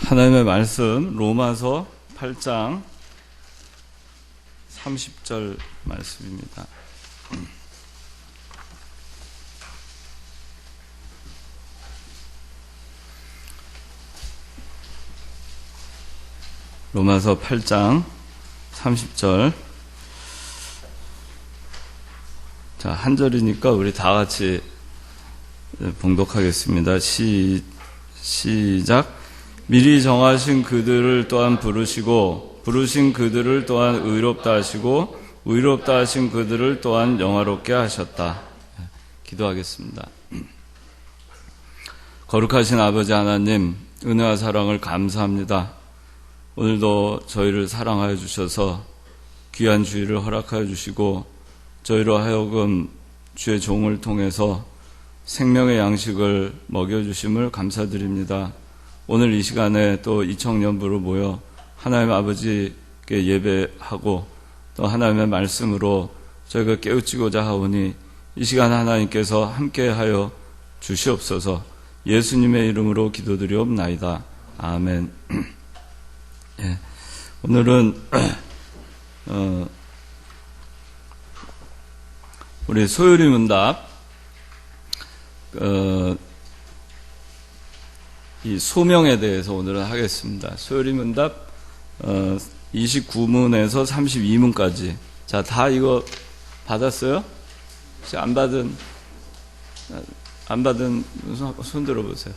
하나님의 말씀 로마서 8장 30절 말씀입니다. 로마서 8장 30절. 자, 한 절이니까 우리 다 같이 봉독하겠습니다. 시작. 미리 정하신 그들을 또한 부르시고 부르신 그들을 또한 의롭다 하시고 의롭다 하신 그들을 또한 영화롭게 하셨다. 기도하겠습니다. 거룩하신 아버지 하나님, 은혜와 사랑을 감사합니다. 오늘도 저희를 사랑하여 주셔서 귀한 주일을 허락하여 주시고 저희로 하여금 주의 종을 통해서 생명의 양식을 먹여주심을 감사드립니다. 오늘 이 시간에 또 이청년부로 모여 하나님 아버지께 예배하고 또 하나님의 말씀으로 저희가 깨우치고자 하오니 이 시간 하나님께서 함께하여 주시옵소서. 예수님의 이름으로 기도드리옵나이다. 아멘. 예, 오늘은 우리 소요리 문답 이 소명에 대해서 오늘은 하겠습니다. 소요리 문답 29문에서 32문까지. 자, 다 이거 받았어요? 혹시 안 받은 손 들어보세요.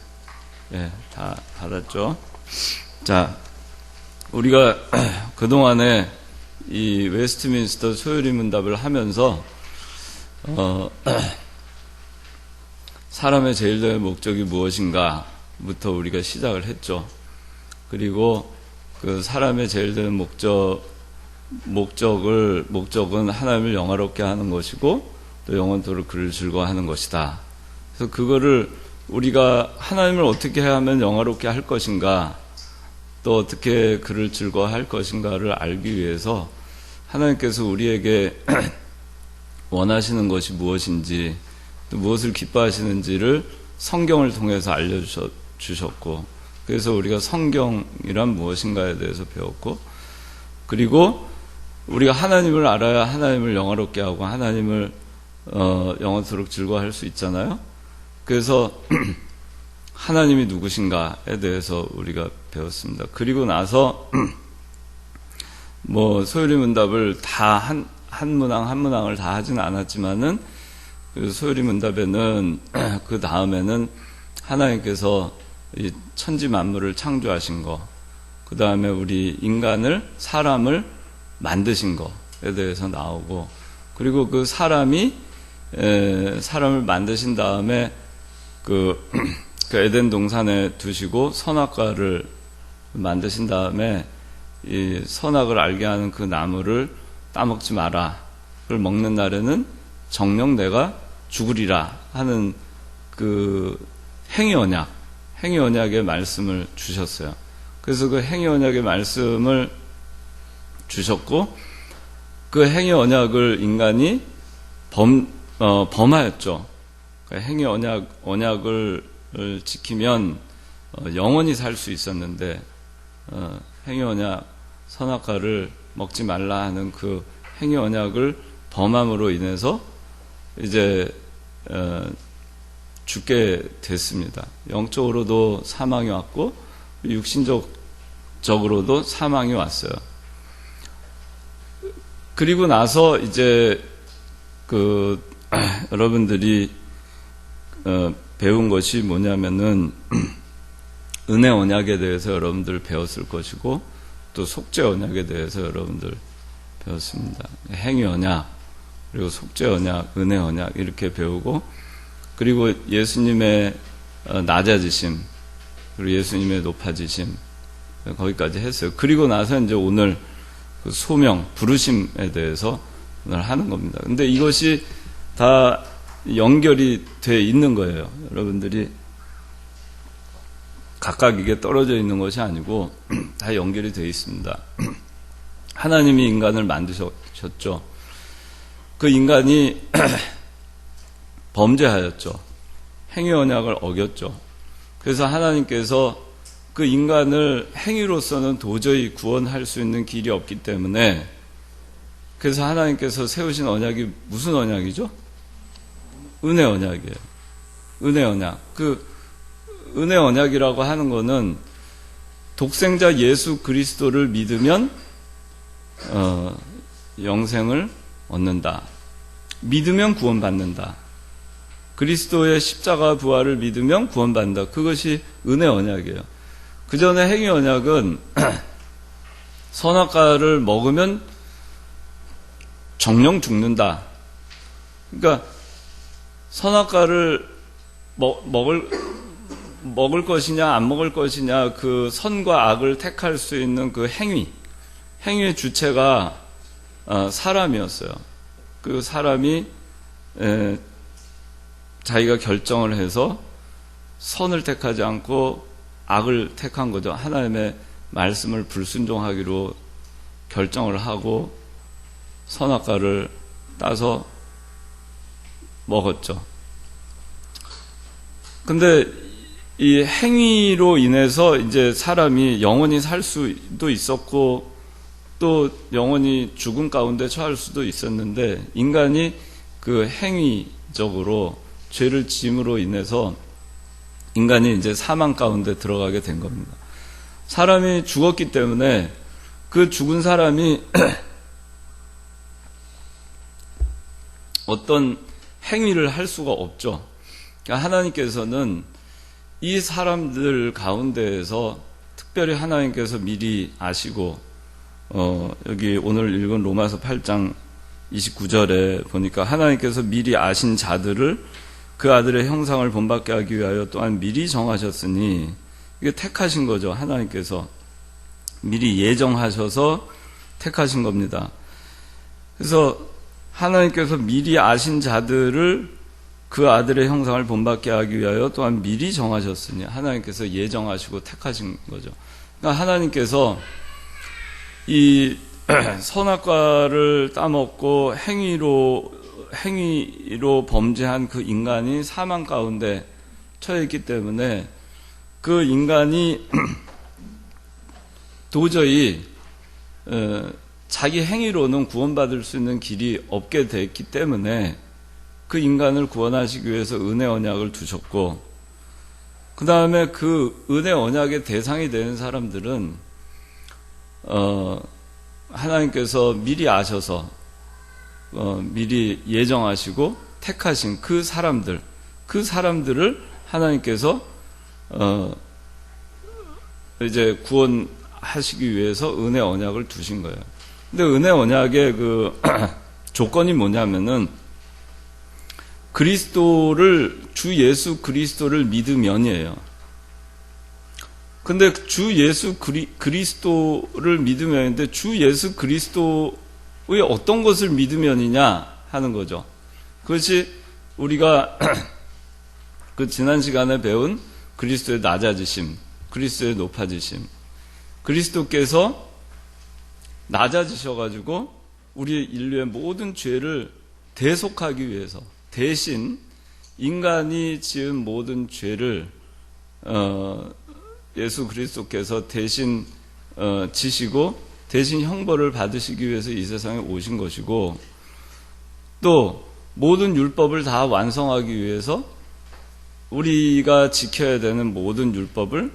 예, 다 받았죠? 자, 우리가 그동안에 이 웨스트민스터 소요리 문답을 하면서 사람의 제일 된 목적이 무엇인가 부터 우리가 시작을 했죠. 그리고 그 사람의 제일 된 목적은 하나님을 영화롭게 하는 것이고 또 영원토록 그를 즐거워하는 것이다. 그래서 그거를 우리가 하나님을 어떻게 하면 영화롭게 할 것인가, 또 어떻게 그를 즐거워할 것인가를 알기 위해서 하나님께서 우리에게 원하시는 것이 무엇인지, 또 무엇을 기뻐하시는지를 성경을 통해서 알려주셨고, 그래서 우리가 성경이란 무엇인가에 대해서 배웠고, 그리고 우리가 하나님을 알아야 하나님을 영화롭게 하고 하나님을 영원토록 즐거워할 수 있잖아요. 그래서 하나님이 누구신가에 대해서 우리가 배웠습니다. 그리고 나서 소요리 문답을 다 한 문항을 다 하지는 않았지만은 그 소요리 문답에는 그 다음에는 하나님께서 이 천지 만물을 창조하신 거, 그 다음에 우리 사람을 만드신 거에 대해서 나오고, 그리고 그 사람을 만드신 다음에 그 에덴 동산에 두시고 선악과를 만드신 다음에 이 선악을 알게 하는 그 나무를 따먹지 마라. 그걸 먹는 날에는 정녕 내가 죽으리라 하는 그 행위언약의 말씀을 주셨어요. 그래서 그 행위언약의 말씀을 주셨고, 그 행위언약을 인간이 범하였죠. 행위언약을 지키면 영원히 살 수 있었는데, 행위언약 선악과를 먹지 말라 하는 그 행위언약을 범함으로 인해서 이제 죽게 됐습니다. 영적으로도 사망이 왔고 육신적으로도 사망이 왔어요. 그리고 나서 이제 여러분들이 배운 것이 뭐냐면은 은혜 언약에 대해서 여러분들 배웠을 것이고, 또 속죄 언약에 대해서 여러분들 배웠습니다. 행위 언약, 그리고 속죄 언약, 은혜 언약 이렇게 배우고, 그리고 예수님의 낮아지심, 그리고 예수님의 높아지심, 거기까지 했어요. 그리고 나서 이제 오늘 그 소명, 부르심에 대해서 오늘 하는 겁니다. 근데 이것이 다 연결이 돼 있는 거예요. 여러분들이 각각 이게 떨어져 있는 것이 아니고 다 연결이 되어 있습니다. 하나님이 인간을 만드셨죠. 그 인간이 범죄하였죠. 행위 언약을 어겼죠. 그래서 하나님께서 그 인간을 행위로서는 도저히 구원할 수 있는 길이 없기 때문에, 그래서 하나님께서 세우신 언약이 무슨 언약이죠? 은혜 언약이에요. 은혜 언약. 그 은혜 언약이라고 하는 거는 독생자 예수 그리스도를 믿으면 영생을 얻는다. 믿으면 구원받는다. 그리스도의 십자가 부활을 믿으면 구원받는다. 그것이 은혜 언약이에요. 그 전에 행위 언약은 선악과를 먹으면 정령 죽는다. 그러니까 선악과를 먹을 것이냐 안 먹을 것이냐, 그 선과 악을 택할 수 있는 그 행위의 주체가 사람이었어요. 그 사람이 자기가 결정을 해서 선을 택하지 않고 악을 택한 거죠. 하나님의 말씀을 불순종하기로 결정을 하고 선악과를 따서 먹었죠. 근데 이 행위로 인해서 이제 사람이 영원히 살 수도 있었고 또 영원히 죽음 가운데 처할 수도 있었는데, 인간이 그 행위적으로 죄를 지음으로 인해서 인간이 이제 사망 가운데 들어가게 된 겁니다. 사람이 죽었기 때문에 그 죽은 사람이 어떤 행위를 할 수가 없죠. 그러니까 하나님께서는 이 사람들 가운데에서 특별히 하나님께서 미리 아시고, 여기 오늘 읽은 로마서 8장 29절에 보니까 하나님께서 미리 아신 자들을 그 아들의 형상을 본받게 하기 위하여 또한 미리 정하셨으니, 이게 택하신 거죠. 하나님께서 미리 예정하셔서 택하신 겁니다. 그래서 하나님께서 미리 아신 자들을 그 아들의 형상을 본받게 하기 위하여 또한 미리 정하셨으니, 하나님께서 예정하시고 택하신 거죠. 그러니까 하나님께서 이 선악과를 따먹고 행위로 범죄한 그 인간이 사망 가운데 처해있기 때문에 그 인간이 도저히 자기 행위로는 구원받을 수 있는 길이 없게 됐기 때문에 그 인간을 구원하시기 위해서 은혜 언약을 두셨고, 그 다음에 그 은혜 언약의 대상이 되는 사람들은 하나님께서 미리 아셔서 미리 예정하시고 택하신 그 사람들을 하나님께서 이제 구원하시기 위해서 은혜 언약을 두신 거예요. 근데 은혜 언약의 그 조건이 뭐냐면은 주 예수 그리스도를 믿으면이에요. 근데 주 예수 그리스도를 믿으면인데, 주 예수 그리스도의 어떤 것을 믿으면이냐 하는 거죠. 그것이 우리가 그 지난 시간에 배운 그리스도의 낮아지심, 그리스도의 높아지심. 그리스도께서 낮아지셔가지고 우리 인류의 모든 죄를 대속하기 위해서, 대신 인간이 지은 모든 죄를 예수 그리스도께서 대신 지시고 대신 형벌을 받으시기 위해서 이 세상에 오신 것이고, 또 모든 율법을 다 완성하기 위해서 우리가 지켜야 되는 모든 율법을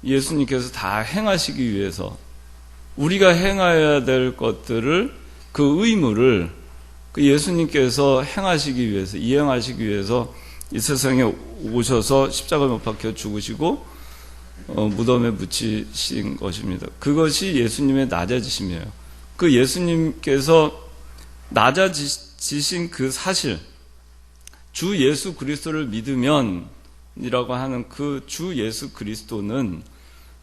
예수님께서 다 행하시기 위해서, 우리가 행해야 될 것들을, 그 의무를 그 예수님께서 행하시기 위해서, 이행하시기 위해서 이 세상에 오셔서 십자가에 못 박혀 죽으시고 무덤에 묻히신 것입니다. 그것이 예수님의 낮아지심이에요. 그 예수님께서 낮아지신 그 사실, 주 예수 그리스도를 믿으면이라고 하는 그 주 예수 그리스도는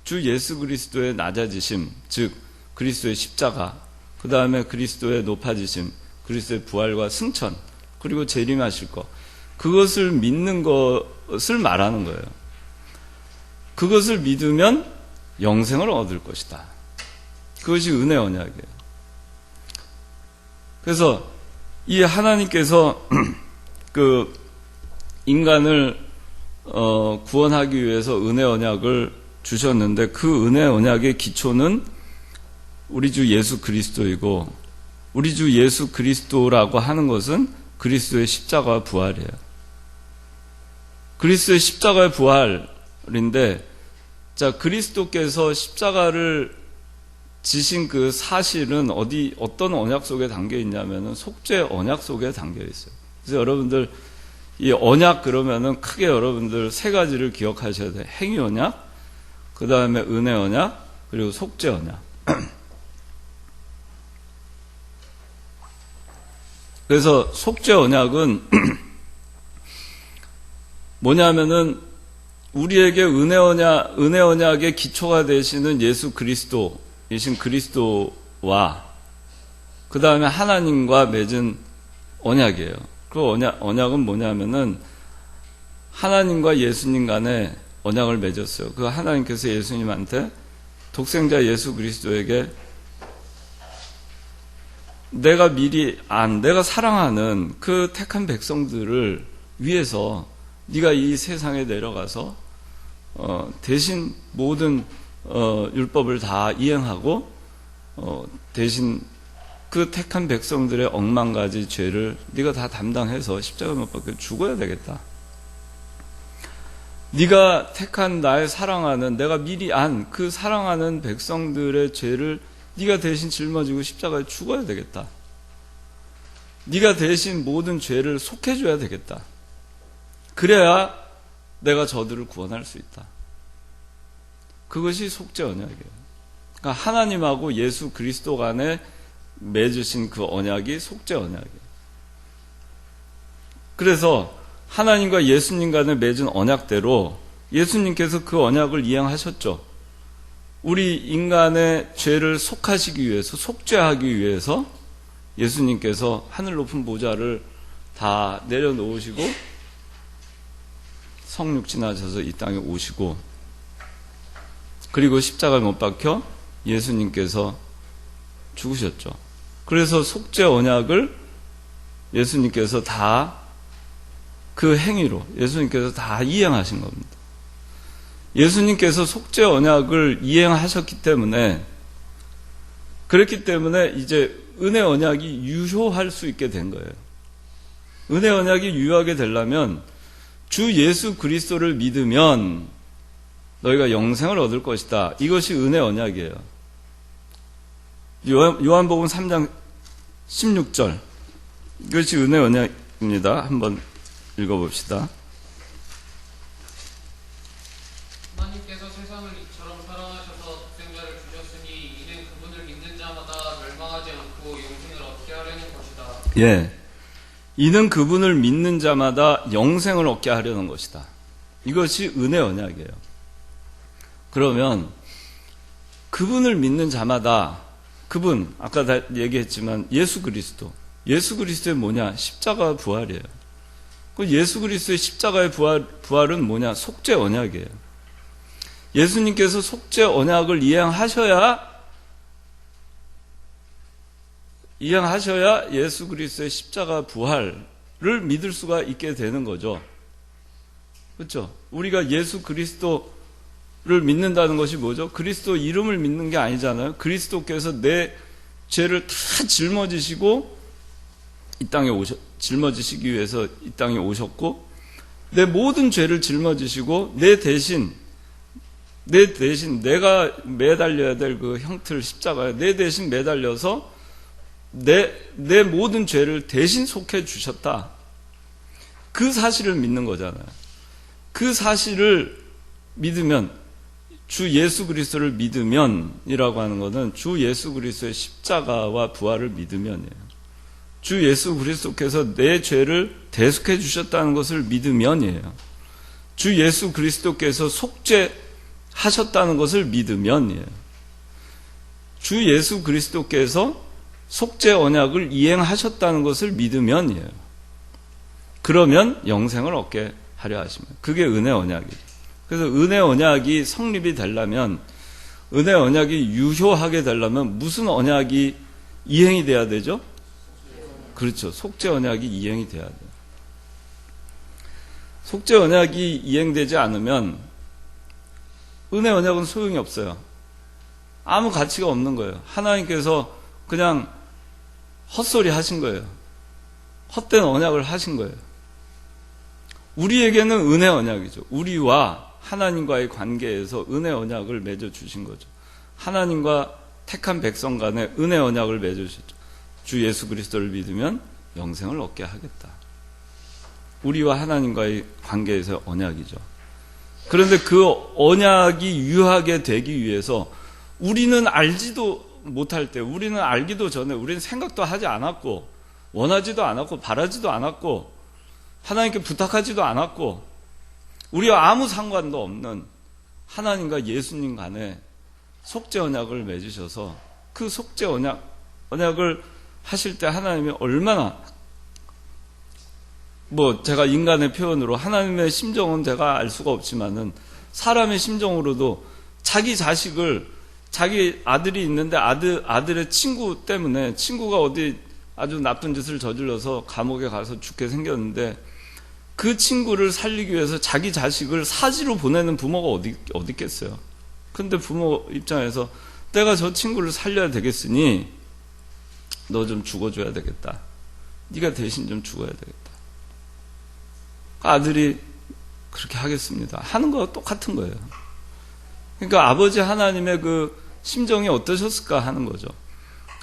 주 예수 그리스도의 낮아지심, 즉 그리스도의 십자가, 그 다음에 그리스도의 높아지심, 그리스도의 부활과 승천, 그리고 재림하실 것, 그것을 믿는 것을 말하는 거예요. 그것을 믿으면 영생을 얻을 것이다. 그것이 은혜 언약이에요. 그래서 이 하나님께서 그 인간을 구원하기 위해서 은혜 언약을 주셨는데 그 은혜 언약의 기초는 우리 주 예수 그리스도이고, 우리 주 예수 그리스도라고 하는 것은 그리스도의 십자가와 부활이에요. 그리스도의 십자가의 부활인데, 자, 그리스도께서 십자가를 지신 그 사실은 어떤 언약 속에 담겨 있냐면은 속죄 언약 속에 담겨 있어요. 그래서 여러분들 이 언약 그러면은 크게 여러분들 세 가지를 기억하셔야 돼요. 행위 언약, 그 다음에 은혜 언약, 그리고 속죄 언약. 그래서 속죄 언약은 뭐냐면은 우리에게 은혜 언약의 기초가 되시는 예수 그리스도이신 그리스도와 그 다음에 하나님과 맺은 언약이에요. 그 언약은 뭐냐면은 하나님과 예수님 간에 언약을 맺었어요. 그 하나님께서 예수님한테 독생자 예수 그리스도에게 내가 사랑하는 그 택한 백성들을 위해서 네가 이 세상에 내려가서 대신 모든 율법을 다 이행하고 대신 그 택한 백성들의 억만 가지 죄를 네가 다 담당해서 십자가 못 박혀 죽어야 되겠다. 네가 택한 나의 사랑하는, 내가 미리 안 그 사랑하는 백성들의 죄를 네가 대신 짊어지고 십자가에 죽어야 되겠다. 네가 대신 모든 죄를 속해줘야 되겠다. 그래야 내가 저들을 구원할 수 있다. 그것이 속죄 언약이에요. 그러니까 하나님하고 예수 그리스도 간에 맺으신 그 언약이 속죄 언약이에요. 그래서 하나님과 예수님 간에 맺은 언약대로 예수님께서 그 언약을 이행하셨죠. 우리 인간의 죄를 속하시기 위해서, 속죄하기 위해서 예수님께서 하늘 높은 보좌를 다 내려놓으시고 성육신하셔서 이 땅에 오시고, 그리고 십자가에 못 박혀 예수님께서 죽으셨죠. 그래서 속죄 언약을 예수님께서 다 그 행위로 예수님께서 다 이행하신 겁니다. 예수님께서 속죄 언약을 이행하셨기 때문에, 그렇기 때문에 이제 은혜 언약이 유효할 수 있게 된 거예요. 은혜 언약이 유효하게 되려면 주 예수 그리스도를 믿으면 너희가 영생을 얻을 것이다. 이것이 은혜 언약이에요. 요한복음 3장 16절. 이것이 은혜 언약입니다. 한번 읽어봅시다. 하나님께서 세상을 이처럼 사랑하셔서 독생자를 주셨으니 이는 그분을 믿는 자마다 멸망하지 않고 영생을 얻게 하려는 것이다. 예, 이는 그분을 믿는 자마다 영생을 얻게 하려는 것이다. 이것이 은혜 언약이에요. 그러면 그분을 믿는 자마다, 그분 아까 다 얘기했지만 예수 그리스도의 뭐냐? 십자가 부활이에요. 그 예수 그리스도의 십자가의 부활은 뭐냐? 속죄 언약이에요. 예수님께서 속죄 언약을 이행하셔야 예수 그리스도의 십자가 부활을 믿을 수가 있게 되는 거죠. 그렇죠? 우리가 예수 그리스도를 믿는다는 것이 뭐죠? 그리스도 이름을 믿는 게 아니잖아요. 그리스도께서 내 죄를 다 짊어지시고 짊어지시기 위해서 이 땅에 오셨고, 내 모든 죄를 짊어지시고 내 대신 내가 매달려야 될 그 형틀 십자가에 내 대신 매달려서 내 모든 죄를 대신 속해 주셨다. 그 사실을 믿는 거잖아요. 그 사실을 믿으면, 주 예수 그리스도를 믿으면이라고 하는 것은 주 예수 그리스도의 십자가와 부활을 믿으면이에요. 주 예수 그리스도께서 내 죄를 대속해 주셨다는 것을 믿으면이에요. 주 예수 그리스도께서 속죄하셨다는 것을 믿으면이에요. 주 예수 그리스도께서 속죄 언약을 이행하셨다는 것을 믿으면이에요. 그러면 영생을 얻게 하려 하십니다. 그게 은혜 언약이죠. 그래서 은혜 언약이 성립이 되려면, 은혜 언약이 유효하게 되려면 무슨 언약이 이행이 돼야 되죠? 그렇죠. 속죄 언약이 이행이 돼야 돼요. 속죄 언약이 이행되지 않으면 은혜 언약은 소용이 없어요. 아무 가치가 없는 거예요. 하나님께서 그냥 헛소리 하신 거예요. 헛된 언약을 하신 거예요. 우리에게는 은혜 언약이죠. 우리와 하나님과의 관계에서 은혜 언약을 맺어 주신 거죠. 하나님과 택한 백성 간에 은혜 언약을 맺어 주셨죠. 주 예수 그리스도를 믿으면 영생을 얻게 하겠다. 우리와 하나님과의 관계에서 언약이죠. 그런데 그 언약이 유효하게 되기 위해서 우리는 알지도 못할 때, 우리는 알기도 전에 우리는 생각도 하지 않았고 원하지도 않았고 바라지도 않았고 하나님께 부탁하지도 않았고 우리와 아무 상관도 없는 하나님과 예수님 간에 속죄 언약을 맺으셔서 그 속죄 언약을 하실 때 하나님이 얼마나, 제가 인간의 표현으로 하나님의 심정은 제가 알 수가 없지만은 사람의 심정으로도 자기 자식을, 자기 아들이 있는데 아들의 친구 때문에, 친구가 어디 아주 나쁜 짓을 저질러서 감옥에 가서 죽게 생겼는데 그 친구를 살리기 위해서 자기 자식을 사지로 보내는 부모가 어디 있겠어요. 근데 부모 입장에서 내가 저 친구를 살려야 되겠으니 너 좀 죽어줘야 되겠다. 네가 대신 좀 죽어야 되겠다. 아들이 그렇게 하겠습니다. 하는 거와 똑같은 거예요. 그러니까 아버지 하나님의 그 심정이 어떠셨을까 하는 거죠.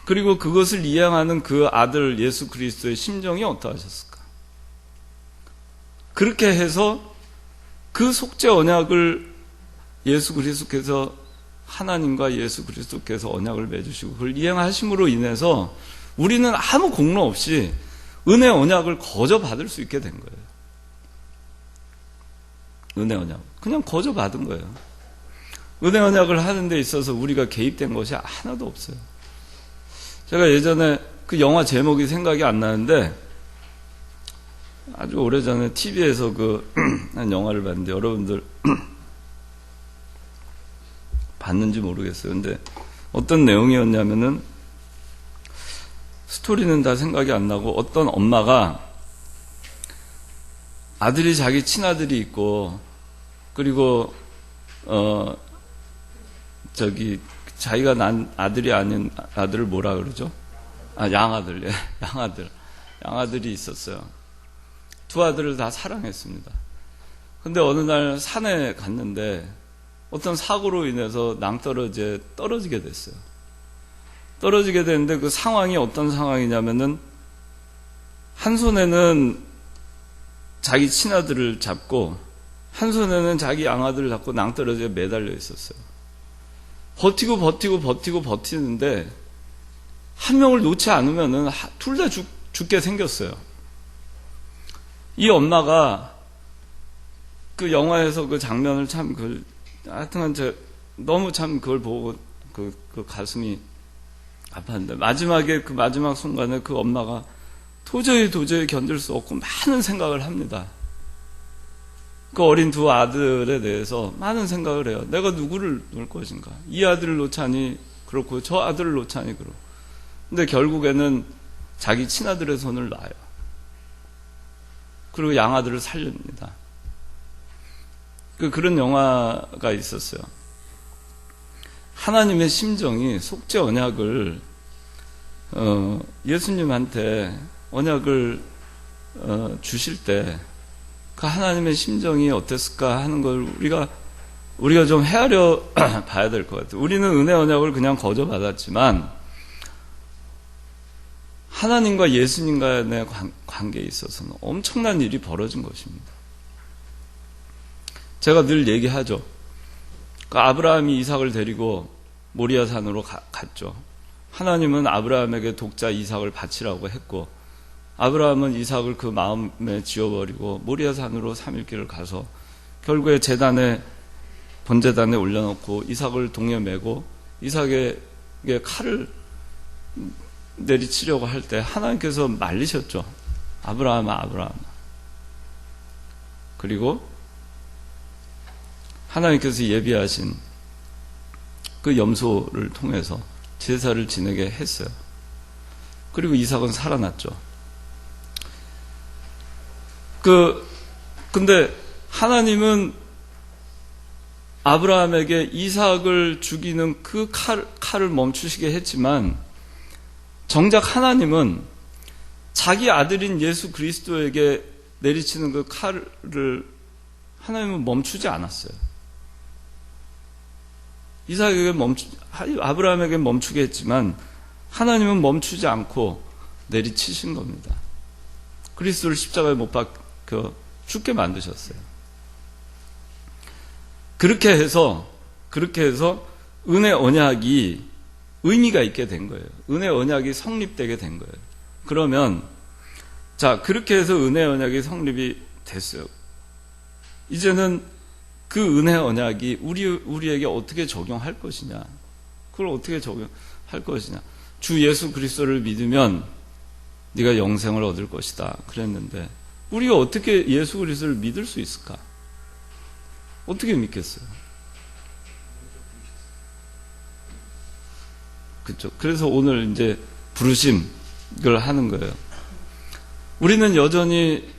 그리고 그것을 이행하는 그 아들 예수 그리스도의 심정이 어떠하셨을까. 그렇게 해서 그 속죄 언약을 예수 그리스도께서, 하나님과 예수 그리스도께서 언약을 맺으시고 그걸 이행하심으로 인해서 우리는 아무 공로 없이 은혜 언약을 거저 받을 수 있게 된 거예요. 은혜 언약. 그냥 거저 받은 거예요. 은혜 언약을 하는 데 있어서 우리가 개입된 것이 하나도 없어요. 제가 예전에 그 영화 제목이 생각이 안 나는데 아주 오래전에 TV에서 한 영화를 봤는데 여러분들 봤는지 모르겠어요. 근데 어떤 내용이었냐면은 스토리는 다 생각이 안 나고 어떤 엄마가 아들이 자기 친아들이 있고 그리고 자기가 난 아들이 아닌 아들을 뭐라 그러죠? 양아들, 예, 양아들이 있었어요. 두 아들을 다 사랑했습니다. 근데 어느 날 산에 갔는데 어떤 사고로 인해서 낭떠러지에 떨어지게 됐어요. 떨어지게 됐는데 그 상황이 어떤 상황이냐면은 한 손에는 자기 친아들을 잡고 한 손에는 자기 양아들을 잡고 낭떠러지에 매달려 있었어요. 버티는데 한 명을 놓지 않으면은 둘 다 죽게 생겼어요. 이 엄마가 그 영화에서 그 장면을 하여튼 너무 참 그걸 보고 그 가슴이 아팠는데 마지막에 그 마지막 순간에 그 엄마가 도저히 견딜 수 없고 많은 생각을 합니다. 그 어린 두 아들에 대해서 많은 생각을 해요. 내가 누구를 놓을 것인가? 이 아들을 놓자니 그렇고 저 아들을 놓자니 그렇고. 근데 결국에는 자기 친아들의 손을 놔요. 그리고 양아들을 살립니다. 그런 영화가 있었어요. 하나님의 심정이 속죄 언약을 예수님한테 언약을 주실 때 그 하나님의 심정이 어땠을까 하는 걸 우리가 좀 헤아려 봐야 될 것 같아요. 우리는 은혜 언약을 그냥 거저 받았지만 하나님과 예수님 간의 관계에 있어서는 엄청난 일이 벌어진 것입니다. 제가 늘 얘기하죠. 아브라함이 이삭을 데리고 모리아 산으로 갔죠. 하나님은 아브라함에게 독자 이삭을 바치라고 했고 아브라함은 이삭을 그 마음에 지워버리고 모리아 산으로 3일길을 가서 결국에 번제단에 올려놓고 이삭을 동에 메고 이삭에게 칼을 내리치려고 할 때 하나님께서 말리셨죠. 아브라함아. 그리고 하나님께서 예비하신 그 염소를 통해서 제사를 지내게 했어요. 그리고 이삭은 살아났죠. 근데 하나님은 아브라함에게 이삭을 죽이는 그 칼을 멈추시게 했지만 정작 하나님은 자기 아들인 예수 그리스도에게 내리치는 그 칼을 하나님은 멈추지 않았어요. 아브라함에게 멈추게 했지만 하나님은 멈추지 않고 내리치신 겁니다. 그리스도를 십자가에 못 박혀 죽게 만드셨어요. 그렇게 해서 은혜 언약이 의미가 있게 된 거예요. 은혜 언약이 성립되게 된 거예요. 그러면 그렇게 해서 은혜 언약이 성립이 됐어요. 이제는 그 은혜 언약이 우리에게 어떻게 적용할 것이냐? 그걸 어떻게 적용할 것이냐? 주 예수 그리스도를 믿으면 네가 영생을 얻을 것이다. 그랬는데 우리가 어떻게 예수 그리스도를 믿을 수 있을까? 어떻게 믿겠어요? 그렇죠. 그래서 오늘 이제 부르심을 하는 거예요. 우리는 여전히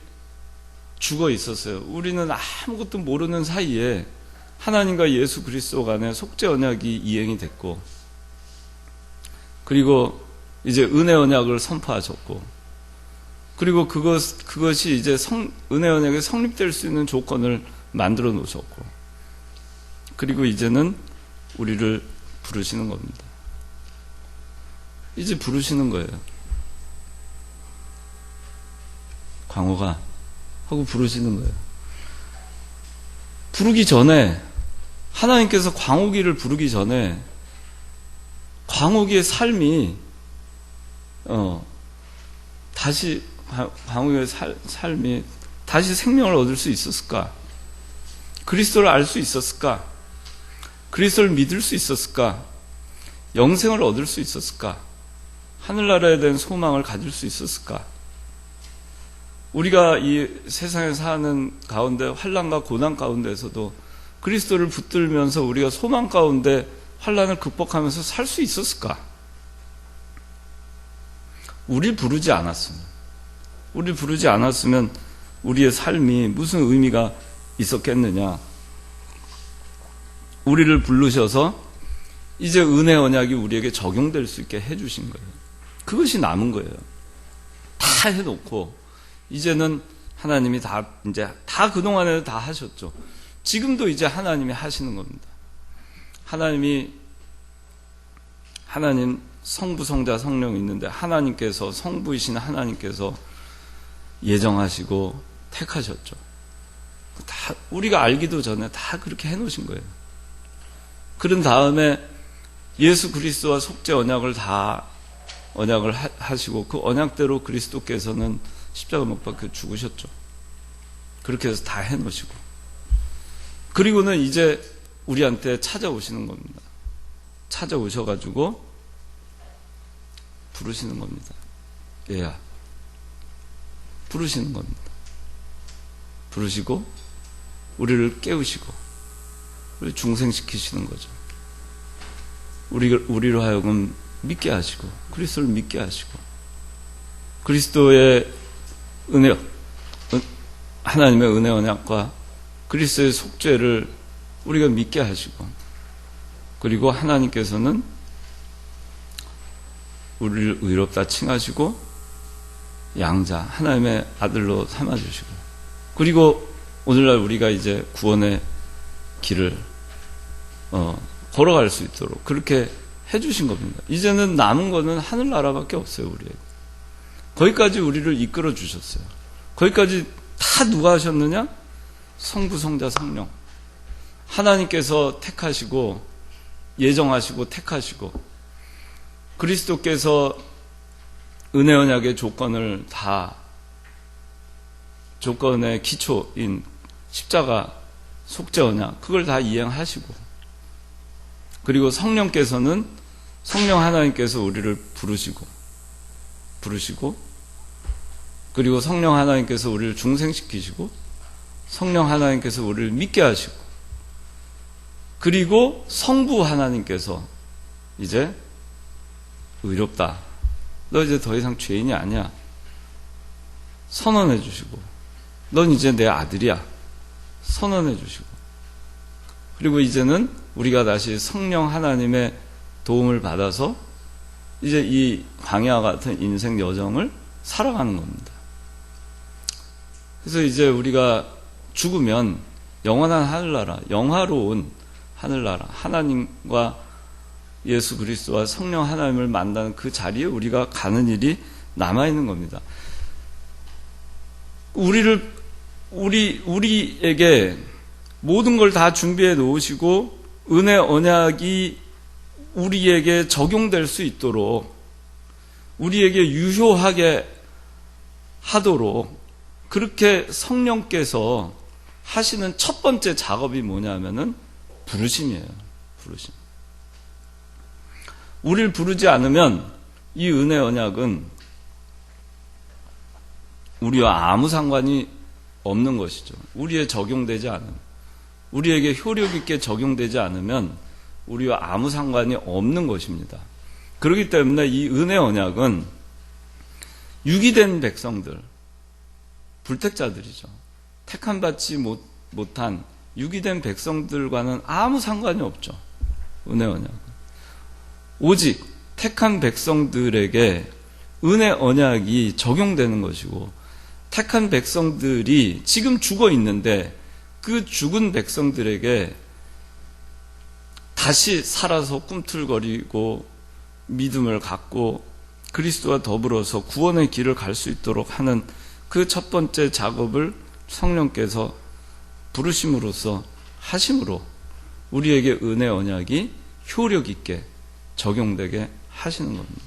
죽어 있었어요. 우리는 아무것도 모르는 사이에 하나님과 예수 그리스도 간에 속죄 언약이 이행이 됐고, 그리고 이제 은혜 언약을 선포하셨고, 그리고 그것이 이제 은혜 언약이 성립될 수 있는 조건을 만들어 놓으셨고, 그리고 이제는 우리를 부르시는 겁니다. 이제 부르시는 거예요. 광호가 하고 부르시는 거예요. 부르기 전에, 하나님께서 광호기를 부르기 전에 광호기의 삶이 다시 광호기의 삶이 다시 생명을 얻을 수 있었을까? 그리스도를 알 수 있었을까? 그리스도를 믿을 수 있었을까? 영생을 얻을 수 있었을까? 하늘나라에 대한 소망을 가질 수 있었을까? 우리가 이 세상에 사는 가운데 환난과 고난 가운데에서도 그리스도를 붙들면서 우리가 소망 가운데 환난을 극복하면서 살 수 있었을까? 우리 부르지 않았으면 우리의 삶이 무슨 의미가 있었겠느냐? 우리를 부르셔서 이제 은혜 언약이 우리에게 적용될 수 있게 해주신 거예요. 그것이 남은 거예요. 다 해놓고 이제는 하나님이 다 그동안에는 다 하셨죠. 지금도 이제 하나님이 하시는 겁니다. 하나님 성부, 성자, 성령이 있는데 하나님께서, 성부이신 하나님께서 예정하시고 택하셨죠. 다 우리가 알기도 전에 다 그렇게 해놓으신 거예요. 그런 다음에 예수 그리스도와 속죄 언약을 하시고 그 언약대로 그리스도께서는 십자가 못 박혀 죽으셨죠. 그렇게 해서 다 해놓으시고, 그리고는 이제 우리한테 찾아오시는 겁니다. 찾아오셔가지고 부르시는 겁니다. 얘야, 부르시는 겁니다. 부르시고 우리를 깨우시고 우리 중생시키시는 거죠. 우리로 하여금 믿게 하시고, 그리스도를 믿게 하시고, 그리스도의 하나님의 은혜 언약과 그리스도의 속죄를 우리가 믿게 하시고, 그리고 하나님께서는 우리를 의롭다 칭하시고 양자, 하나님의 아들로 삼아주시고, 그리고 오늘날 우리가 이제 구원의 길을 걸어갈 수 있도록 그렇게 해주신 겁니다. 이제는 남은 거는 하늘나라밖에 없어요. 우리에게 거기까지 우리를 이끌어 주셨어요. 거기까지 다 누가 하셨느냐? 성부, 성자, 성령. 하나님께서 택하시고 예정하시고 택하시고, 그리스도께서 은혜 언약의 조건의 기초인 십자가 속죄 언약, 그걸 다 이행하시고, 그리고 성령 하나님께서 우리를 부르시고, 그리고 성령 하나님께서 우리를 중생시키시고, 성령 하나님께서 우리를 믿게 하시고, 그리고 성부 하나님께서 이제 의롭다, 너 이제 더 이상 죄인이 아니야, 선언해 주시고, 넌 이제 내 아들이야, 선언해 주시고, 그리고 이제는 우리가 다시 성령 하나님의 도움을 받아서 이제 이 광야와 같은 인생 여정을 살아가는 겁니다. 그래서 이제 우리가 죽으면 영원한 하늘나라, 영화로운 하늘나라, 하나님과 예수 그리스도와 성령 하나님을 만나는 그 자리에 우리가 가는 일이 남아있는 겁니다. 우리에게 모든 걸 다 준비해 놓으시고 은혜 언약이 우리에게 적용될 수 있도록 우리에게 유효하게 하도록 그렇게 성령께서 하시는 첫 번째 작업이 뭐냐면은 부르심이에요. 부르심. 우리를 부르지 않으면 이 은혜 언약은 우리와 아무 상관이 없는 것이죠. 우리에 적용되지 않으면, 우리에게 효력 있게 적용되지 않으면 우리와 아무 상관이 없는 것입니다. 그렇기 때문에 이 은혜 언약은 유기된 백성들, 불택자들이죠. 택함받지 못한 유기된 백성들과는 아무 상관이 없죠. 은혜 언약은. 오직 택한 백성들에게 은혜 언약이 적용되는 것이고, 택한 백성들이 지금 죽어 있는데 그 죽은 백성들에게 다시 살아서 꿈틀거리고 믿음을 갖고 그리스도와 더불어서 구원의 길을 갈 수 있도록 하는 그 첫 번째 작업을 성령께서 부르심으로써 하심으로 우리에게 은혜 언약이 효력 있게 적용되게 하시는 겁니다.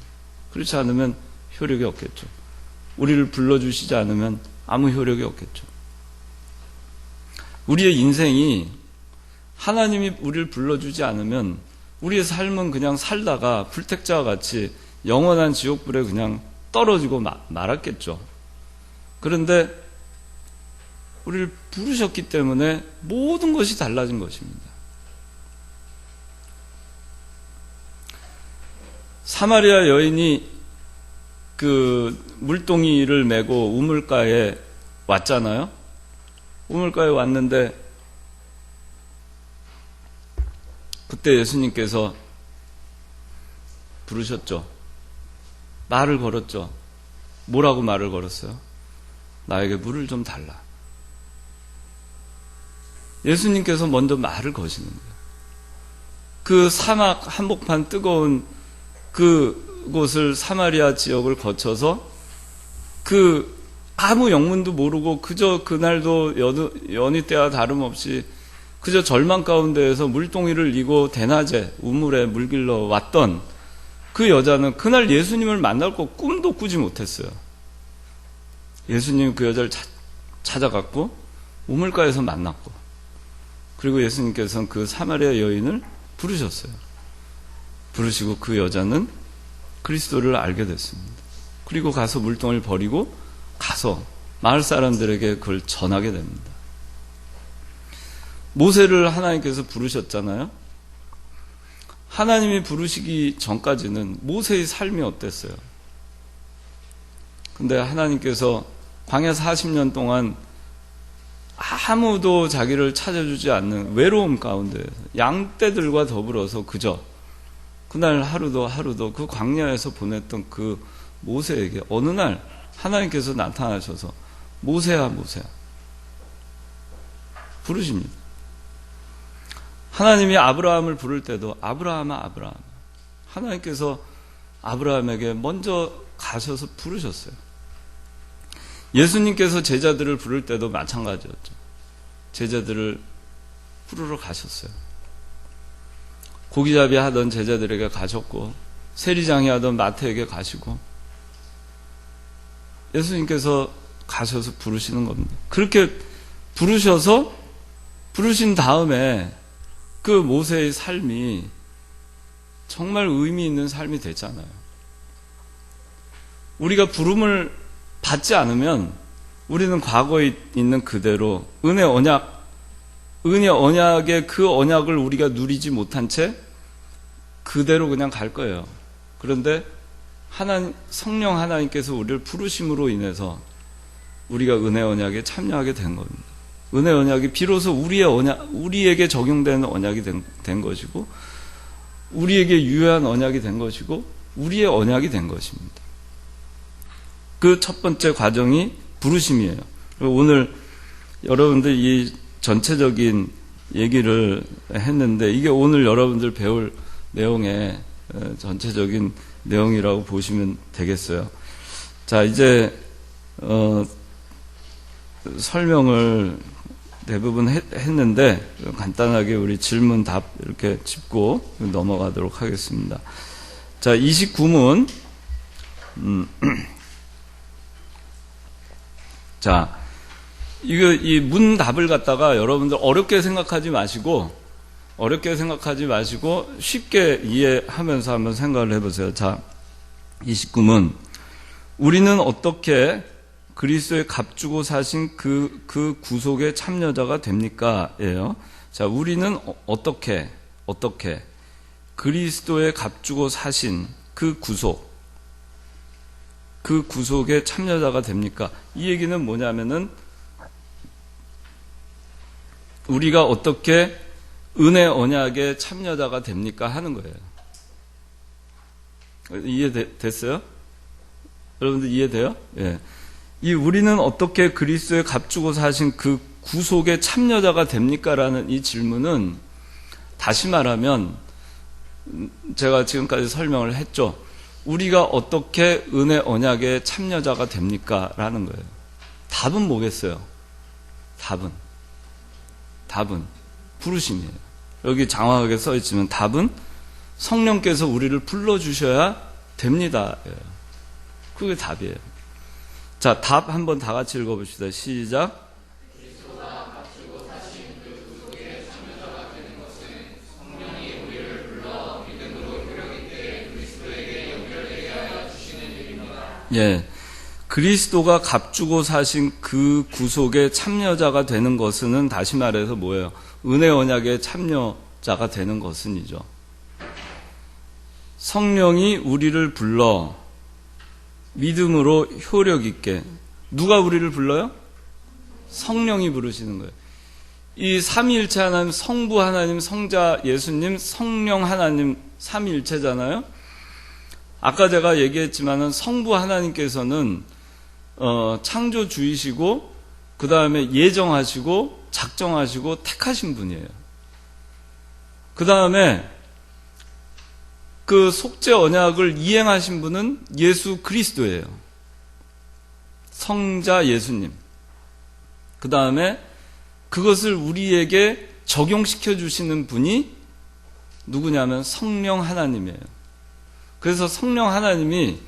그렇지 않으면 효력이 없겠죠. 우리를 불러주시지 않으면 아무 효력이 없겠죠. 우리의 인생이 하나님이 우리를 불러주지 않으면 우리의 삶은 그냥 살다가 불택자와 같이 영원한 지옥불에 그냥 떨어지고 말았겠죠. 그런데 우리를 부르셨기 때문에 모든 것이 달라진 것입니다. 사마리아 여인이 그 물동이를 메고 우물가에 왔잖아요. 우물가에 왔는데 그때 예수님께서 부르셨죠. 말을 걸었죠. 뭐라고 말을 걸었어요? 나에게 물을 좀 달라. 예수님께서 먼저 말을 거시는 거예요. 그 사막 한복판 뜨거운 그곳을 사마리아 지역을 거쳐서 그 아무 영문도 모르고 그저 그날도 여느 때와 다름없이 그저 절망 가운데에서 물동이를 이고 대낮에 우물에 물길러 왔던 그 여자는 그날 예수님을 만날 거 꿈도 꾸지 못했어요. 예수님이 그 여자를 찾아갔고 우물가에서 만났고, 그리고 예수님께서는 그 사마리아 여인을 부르셨어요. 부르시고 그 여자는 그리스도를 알게 됐습니다. 그리고 가서 물동을 버리고 가서 마을 사람들에게 그걸 전하게 됩니다. 모세를 하나님께서 부르셨잖아요. 하나님이 부르시기 전까지는 모세의 삶이 어땠어요? 근데 하나님께서 광야 40년 동안 아무도 자기를 찾아주지 않는 외로움 가운데 양떼들과 더불어서 그저 그날 하루도 그 광야에서 보냈던 그 모세에게 어느 날 하나님께서 나타나셔서 모세야 모세야 부르십니다. 하나님이 아브라함을 부를 때도 아브라함아 아브라함, 하나님께서 아브라함에게 먼저 가셔서 부르셨어요. 예수님께서 제자들을 부를 때도 마찬가지였죠. 제자들을 부르러 가셨어요. 고기잡이 하던 제자들에게 가셨고, 세리장이 하던 마태에게 가시고, 예수님께서 가셔서 부르시는 겁니다. 그렇게 부르신 다음에 그 모세의 삶이 정말 의미 있는 삶이 됐잖아요. 우리가 부름을 받지 않으면 우리는 과거에 있는 그대로 은혜 언약의 그 언약을 우리가 누리지 못한 채 그대로 그냥 갈 거예요. 그런데 성령 하나님께서 우리를 부르심으로 인해서 우리가 은혜 언약에 참여하게 된 겁니다. 은혜 언약이 비로소 우리에게 적용되는 언약이 된 것이고, 우리에게 유효한 언약이 된 것이고, 우리의 언약이 된 것입니다. 그 첫 번째 과정이 부르심이에요. 오늘 여러분들 이 전체적인 얘기를 했는데, 이게 오늘 여러분들 배울 내용의 전체적인 내용이라고 보시면 되겠어요. 자, 이제 설명을 대부분 했는데 간단하게 우리 질문 답 이렇게 짚고 넘어가도록 하겠습니다. 자, 29문. 자, 이 문 답을 갖다가 여러분들 어렵게 생각하지 마시고 쉽게 이해하면서 한번 생각을 해보세요. 자, 29문. 우리는 어떻게 그리스도의 값주고 사신 그 구속의 참여자가 됩니까? 예요. 자, 우리는 어떻게 그리스도의 값주고 사신 그 구속의 참여자가 됩니까? 이 얘기는 뭐냐면은 우리가 어떻게 은혜 언약의 참여자가 됩니까? 하는 거예요. 이해됐어요? 여러분들 이해돼요? 예. 이 우리는 어떻게 그리스도의 값주고 사신 그 구속의 참여자가 됩니까? 라는 이 질문은 다시 말하면 제가 지금까지 설명을 했죠. 우리가 어떻게 은혜 언약의 참여자가 됩니까? 라는 거예요. 답은 뭐겠어요? 답은 부르심이에요. 여기 장황하게 써 있지만 답은 성령께서 우리를 불러주셔야 됩니다. 그게 답이에요. 자, 답 한번 다 같이 읽어봅시다. 시작. 예, 그리스도가 값주고 사신 그 구속의 참여자가 되는 것은 다시 말해서 뭐예요? 은혜 언약의 참여자가 되는 것은이죠. 성령이 우리를 불러 믿음으로 효력 있게. 누가 우리를 불러요? 성령이 부르시는 거예요. 이 삼위일체 하나님, 성부 하나님, 성자 예수님, 성령 하나님 삼위일체잖아요. 아까 제가 얘기했지만은 성부 하나님께서는 창조주이시고 그 다음에 예정하시고 작정하시고 택하신 분이에요. 그 다음에 그 속죄 언약을 이행하신 분은 예수 그리스도예요. 성자 예수님. 그 다음에 그것을 우리에게 적용시켜 주시는 분이 누구냐면 성령 하나님이에요. 그래서 성령 하나님이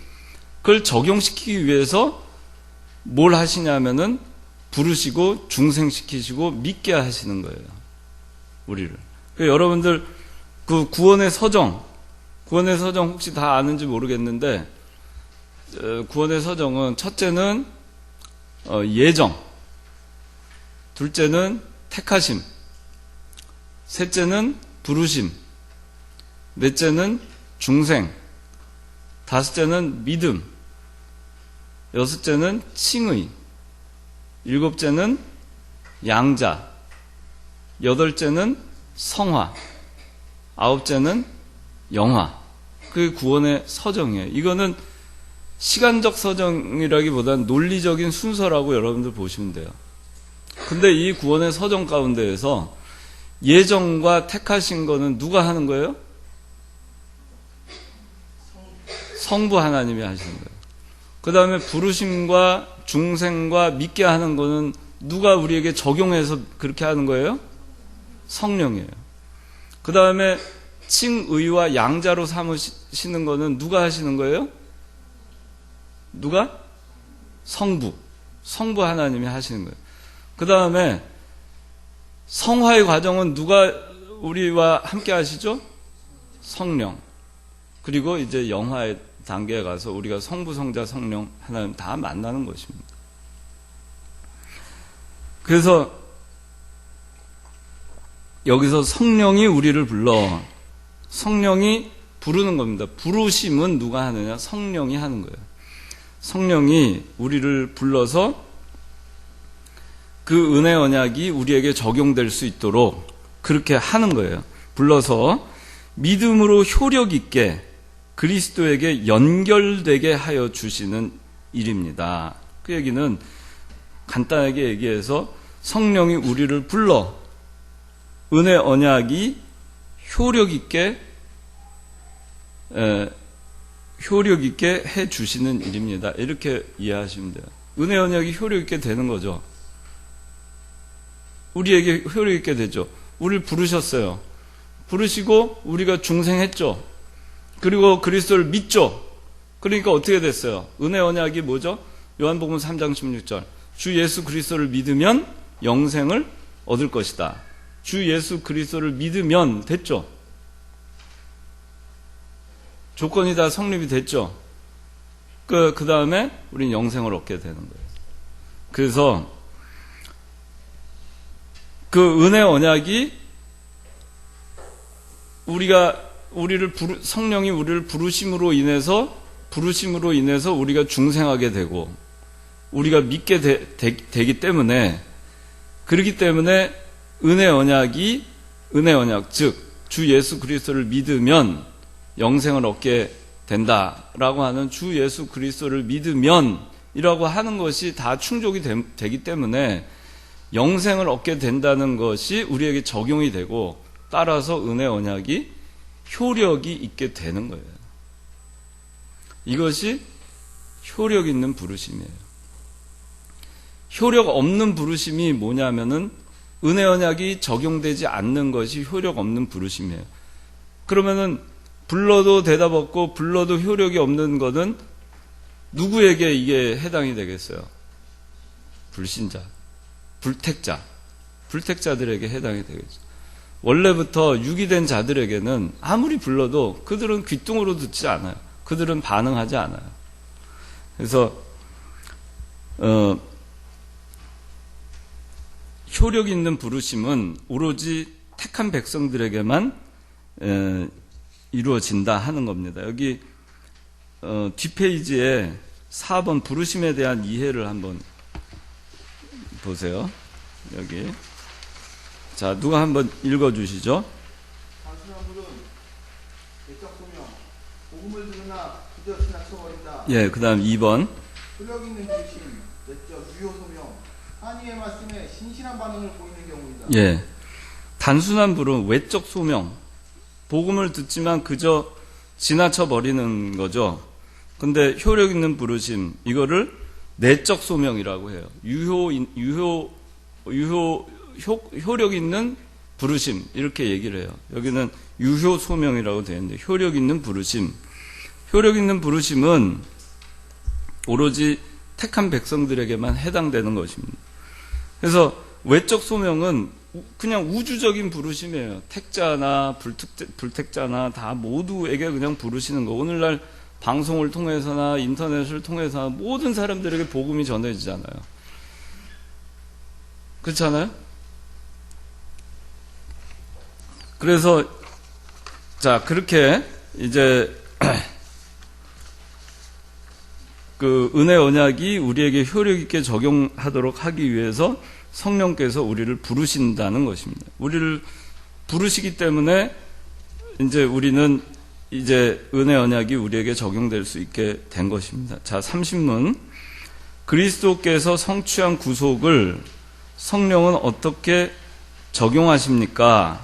그걸 적용시키기 위해서 뭘 하시냐면은 부르시고 중생시키시고 믿게 하시는 거예요. 우리를. 그러니까 여러분들 그 구원의 서정 혹시 다 아는지 모르겠는데, 구원의 서정은 첫째는 예정, 둘째는 택하심, 셋째는 부르심, 넷째는 중생, 다섯째는 믿음, 여섯째는 칭의, 일곱째는 양자, 여덟째는 성화, 아홉째는 영화. 그게 구원의 서정이에요. 이거는 시간적 서정이라기보다는 논리적인 순서라고 여러분들 보시면 돼요. 근데 이 구원의 서정 가운데에서 예정과 택하신 거는 누가 하는 거예요? 성부 하나님이 하시는 거예요. 그 다음에 부르심과 중생과 믿게 하는 거는 누가 우리에게 적용해서 그렇게 하는 거예요? 성령이에요. 그 다음에 칭의와 양자로 삼으시는 거는 누가 하시는 거예요? 누가? 성부 하나님이 하시는 거예요. 그 다음에 성화의 과정은 누가 우리와 함께 하시죠? 성령. 그리고 이제 영화의 단계에 가서 우리가 성부, 성자, 성령 하나님 다 만나는 것입니다. 그래서 여기서 성령이 우리를 불러, 성령이 부르는 겁니다. 부르심은 누가 하느냐? 성령이 하는 거예요. 성령이 우리를 불러서 그 은혜 언약이 우리에게 적용될 수 있도록 그렇게 하는 거예요. 불러서 믿음으로 효력 있게 그리스도에게 연결되게 하여 주시는 일입니다. 그 얘기는 간단하게 얘기해서 성령이 우리를 불러 은혜 언약이 효력 있게 해 주시는 일입니다. 이렇게 이해하시면 돼요. 은혜 언약이 효력 있게 되는 거죠. 우리에게 효력 있게 되죠. 우리를 부르셨어요. 부르시고 우리가 중생했죠. 그리고 그리스도를 믿죠. 그러니까 어떻게 됐어요? 은혜 언약이 뭐죠? 요한복음 3장 16절. 주 예수 그리스도를 믿으면 영생을 얻을 것이다. 주 예수 그리스도를 믿으면 됐죠. 조건이 다 성립이 됐죠. 그 다음에 우리는 영생을 얻게 되는 거예요. 그래서 그 은혜 언약이 성령이 우리를 부르심으로 인해서 우리가 중생하게 되고 우리가 믿게 되기 때문에, 그렇기 때문에 은혜 언약 즉 주 예수 그리스도를 믿으면 영생을 얻게 된다라고 하는 주 예수 그리스도를 믿으면이라고 하는 것이 다 충족이 되기 때문에 영생을 얻게 된다는 것이 우리에게 적용이 되고, 따라서 은혜 언약이 효력이 있게 되는 거예요. 이것이 효력 있는 부르심이에요. 효력 없는 부르심이 뭐냐면은 은혜 언약이 적용되지 않는 것이 효력 없는 부르심이에요. 그러면은 불러도 대답 없고 불러도 효력이 없는 것은 누구에게 이게 해당이 되겠어요? 불신자, 불택자들에게 해당이 되겠죠. 원래부터 유기된 자들에게는 아무리 불러도 그들은 귀뚱으로 듣지 않아요. 그들은 반응하지 않아요. 그래서 효력 있는 부르심은 오로지 택한 백성들에게만 이루어진다 하는 겁니다. 여기 뒷페이지에 4번 부르심에 대한 이해를 한번 보세요. 여기. 자, 누가 한번 읽어주시죠. 단순한 불은 내적 소명, 복음을 들으나 그저 지나쳐버린다. 예, 그 다음 2번. 효력 있는 부르심, 내적 유효 소명, 한이의 말씀에 신실한 반응을 보이는 경우이다. 예, 단순한 불은 외적 소명, 복음을 듣지만 그저 지나쳐버리는 거죠. 근데 효력 있는 부르심, 이거를 내적 소명이라고 해요. 효력 있는 부르심, 이렇게 얘기를 해요. 여기는 유효 소명이라고 되어 있는데, 효력 있는 부르심. 효력 있는 부르심은 오로지 택한 백성들에게만 해당되는 것입니다. 그래서 외적 소명은 그냥 우주적인 부르심이에요. 택자나 불택자나 다 모두에게 그냥 부르시는 거. 오늘날 방송을 통해서나 인터넷을 통해서 모든 사람들에게 복음이 전해지잖아요. 그렇잖아요? 그래서 자, 그렇게 이제 그 은혜 언약이 우리에게 효력 있게 적용하도록 하기 위해서 성령께서 우리를 부르신다는 것입니다. 우리를 부르시기 때문에 이제 우리는 이제 은혜 언약이 우리에게 적용될 수 있게 된 것입니다. 자, 30문. 그리스도께서 성취한 구속을 성령은 어떻게 적용하십니까?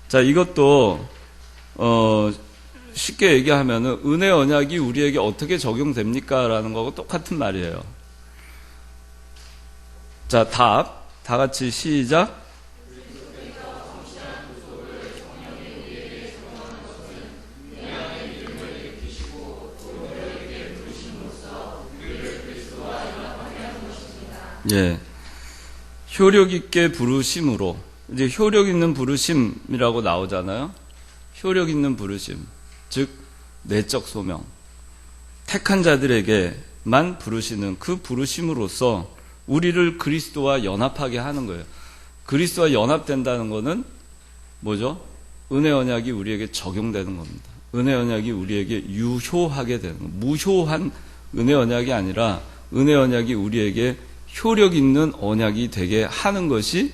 자, 이것도 쉽게 얘기하면은 은혜 언약이 우리에게 어떻게 적용됩니까? 라는 거하고 똑같은 말이에요. 자, 다 같이 시작. 예, 효력 있게 부르심으로, 이제 효력 있는 부르심이라고 나오잖아요. 효력 있는 부르심, 즉 내적 소명, 택한 자들에게만 부르시는 그 부르심으로써 우리를 그리스도와 연합하게 하는 거예요. 그리스도와 연합된다는 것은 뭐죠? 은혜 언약이 우리에게 적용되는 겁니다. 은혜 언약이 우리에게 유효하게 되는 겁니다. 무효한 은혜 언약이 아니라 은혜 언약이 우리에게 효력 있는 언약이 되게 하는 것이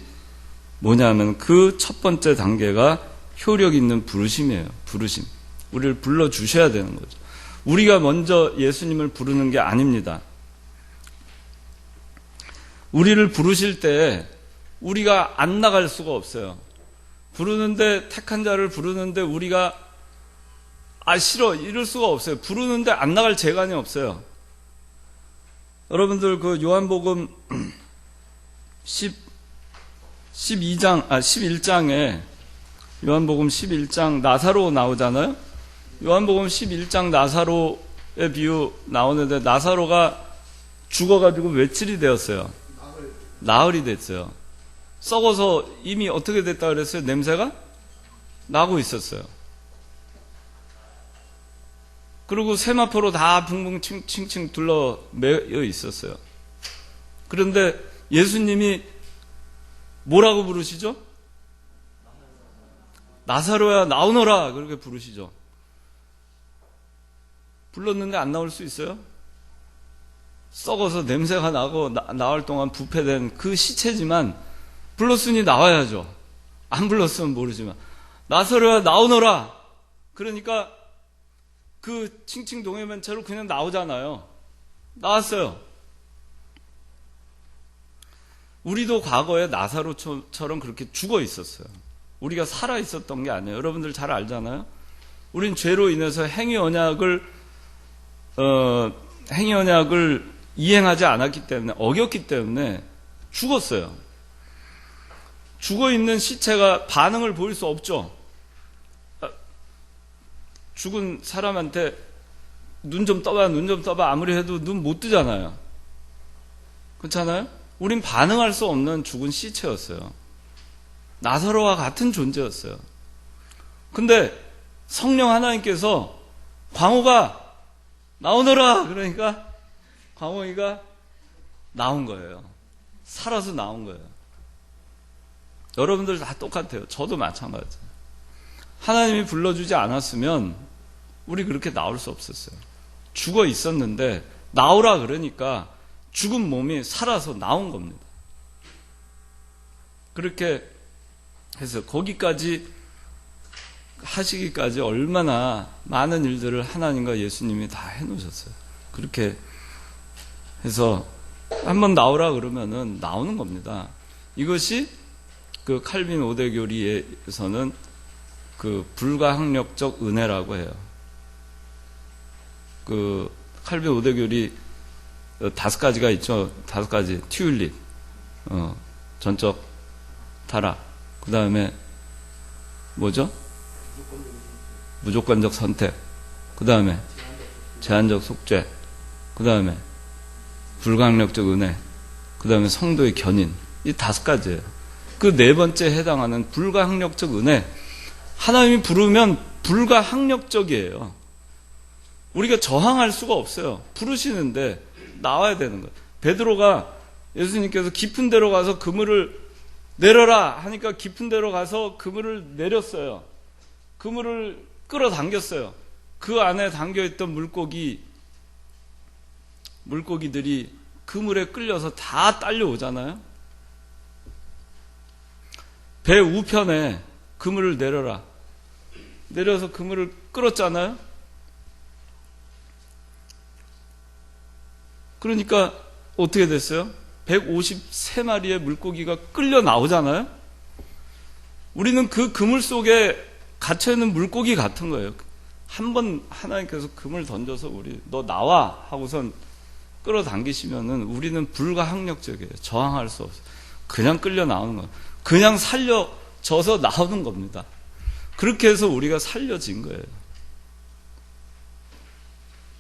뭐냐면 그 첫 번째 단계가 효력 있는 부르심이에요. 부르심. 우리를 불러주셔야 되는 거죠. 우리가 먼저 예수님을 부르는 게 아닙니다. 우리를 부르실 때 우리가 안 나갈 수가 없어요. 부르는데, 택한 자를 부르는데 우리가 싫어 이럴 수가 없어요. 부르는데 안 나갈 재간이 없어요. 여러분들 그 요한복음 11장에 요한복음 11장 나사로 나오잖아요. 요한복음 11장 나사로의 비유 나오는데 나사로가 죽어가지고 며칠이 되었어요. 나흘이 됐어요. 썩어서 이미 어떻게 됐다 그랬어요? 냄새가 나고 있었어요. 그리고 세마포로 다 붕붕 칭칭 둘러 매여 있었어요. 그런데 예수님이 뭐라고 부르시죠? 나사로야 나오너라 그렇게 부르시죠. 불렀는데 안 나올 수 있어요? 썩어서 냄새가 나고 나올 동안 부패된 그 시체지만 불렀으니 나와야죠. 안 불렀으면 모르지만 나사로야 나오너라. 그러니까 그 칭칭 동해면체로 그냥 나오잖아요. 나왔어요. 우리도 과거에 나사로처럼 그렇게 죽어 있었어요. 우리가 살아 있었던 게 아니에요. 여러분들 잘 알잖아요. 우린 죄로 인해서 행위 언약을 이행하지 않았기 때문에, 어겼기 때문에 죽었어요. 죽어 있는 시체가 반응을 보일 수 없죠. 죽은 사람한테 눈 좀 떠봐 아무리 해도 눈 못 뜨잖아요. 그렇잖아요? 우린 반응할 수 없는 죽은 시체였어요. 나사로와 같은 존재였어요. 근데 성령 하나님께서 광호가 나오너라 그러니까 광호이가 나온 거예요. 살아서 나온 거예요. 여러분들 다 똑같아요. 저도 마찬가지예요. 하나님이 불러주지 않았으면 우리 그렇게 나올 수 없었어요. 죽어 있었는데 나오라 그러니까 죽은 몸이 살아서 나온 겁니다. 그렇게 해서 거기까지 하시기까지 얼마나 많은 일들을 하나님과 예수님이 다 해놓으셨어요. 그렇게 해서 한번 나오라 그러면은 나오는 겁니다. 이것이 그 칼빈 5대 교리에서는 그 불가항력적 은혜라고 해요. 그 칼빈 5대 교리 5가지가 있죠. 5가지. 튜율립, 전적 타락, 그 다음에 뭐죠? 무조건적 선택, 그 다음에 제한적 속죄, 그 다음에 불가항력적 은혜, 그 다음에 성도의 견인. 이 5가지예요. 그 4번째에 해당하는 불가항력적 은혜. 하나님이 부르면 불가항력적이에요. 우리가 저항할 수가 없어요. 부르시는데 나와야 되는 거예요. 베드로가 예수님께서 깊은 데로 가서 그물을 내려라 하니까 깊은 데로 가서 그물을 내렸어요. 그물을 끌어당겼어요. 그 안에 담겨있던 물고기들이 그물에 끌려서 다 딸려오잖아요. 배 우편에 그물을 내려라. 내려서 그물을 끌었잖아요. 그러니까 어떻게 됐어요? 153마리의 물고기가 끌려 나오잖아요. 우리는 그 그물 속에 갇혀있는 물고기 같은 거예요. 한번 하나님께서 그물 던져서 우리 너 나와 하고선 끌어당기시면은 우리는 불가항력적이에요. 저항할 수 없어요. 그냥 끌려 나오는 거예요. 그냥 살려져서 나오는 겁니다. 그렇게 해서 우리가 살려진 거예요.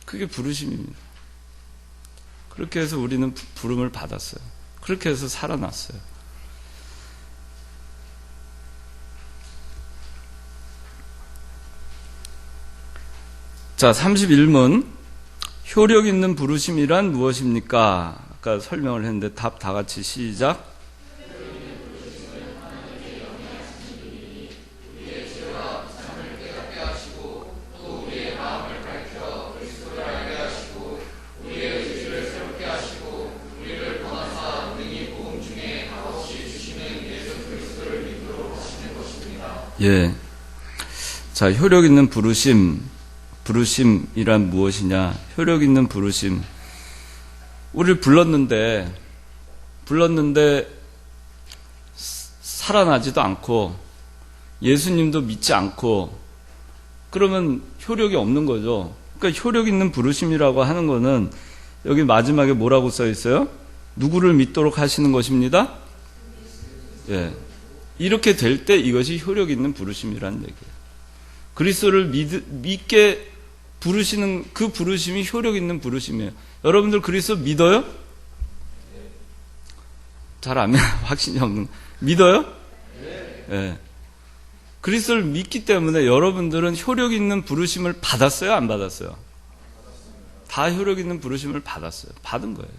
그게 부르심입니다. 그렇게 해서 우리는 부름을 받았어요. 그렇게 해서 살아났어요. 자, 31문. 효력 있는 부르심이란 무엇입니까? 아까 설명을 했는데 답 다 같이 시작. 예. 자, 효력 있는 부르심이란 무엇이냐? 효력 있는 부르심. 우리를 불렀는데 살아나지도 않고 예수님도 믿지 않고 그러면 효력이 없는 거죠. 그러니까 효력 있는 부르심이라고 하는 거는 여기 마지막에 뭐라고 써 있어요? 누구를 믿도록 하시는 것입니다. 예. 이렇게 될 때 이것이 효력 있는 부르심이라는 얘기예요. 그리스도를 믿게 부르시는 그 부르심이 효력 있는 부르심이에요. 여러분들 그리스도 믿어요? 잘 안 확신이 없는 믿어요? 예. 그리스도를 믿기 때문에 여러분들은 효력 있는 부르심을 받았어요? 안 받았어요? 다 효력 있는 부르심을 받았어요. 받은 거예요.